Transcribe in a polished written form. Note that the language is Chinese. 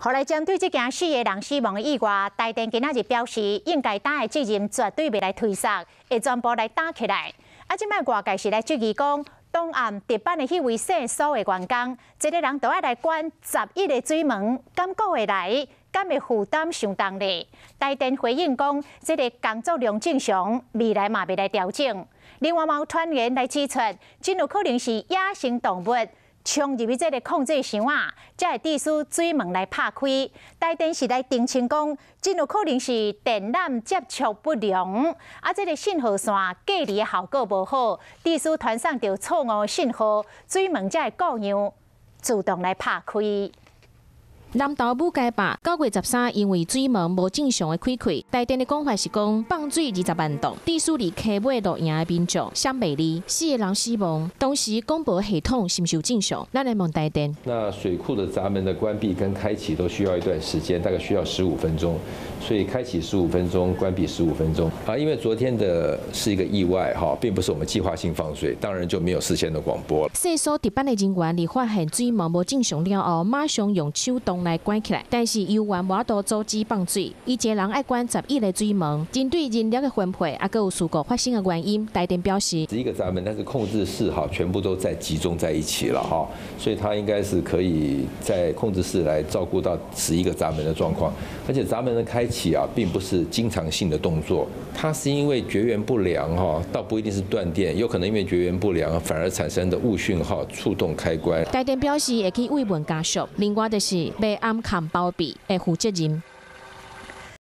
后来针对这件4个人死亡的意外，台电今仔日表示，应该打的责任绝对袂来推卸，会全部来打起来。即摆外界是来质疑讲，东岸值班的迄位姓苏的员工，一个人都要来管11个水门，敢顾会来？敢会负担伤重呢？台电回应讲，这个工作量正常，未来嘛袂来调整。另外，有传言来指出，真有可能是野生动物冲入去这个控制箱啊，才会致使水门来拍开。台电是来澄清讲，真有可能是电缆接触不良，这个信号线隔离的效果无好，致使传送到错误信号，水门才会故样自动来拍开。南投武街坝9月13，因为水门无正常的开开，台电的讲法是讲放水20万吨，致使离溪尾路营的民众相袂离，4个人死亡。当时广播系统是毋是正常？咱来问台电。那水库的闸门的关闭跟开启都需要一段时间，大概需要15分钟，所以开启15分钟，关闭15分钟。因为昨天的是一个意外并不是我们计划性放水，当然就没有事先的广播。细数值班的人员伫发现水门无正常了后，马上用手动来关起来，但是油员无法度阻止放水，一个人爱关11个水门。针对燃料的分配，还有事故发生的原因，台电表示，11个闸门，但是控制室全部都集中在一起了所以它应该是可以在控制室来照顾到11个闸门的状况，而且闸门的开启并不是经常性的动作，它是因为绝缘不良倒不一定是断电，有可能因为绝缘不良反而产生的误讯号触动开关。台电表示会去慰问家属，另外就是要暗藏包庇的负责人。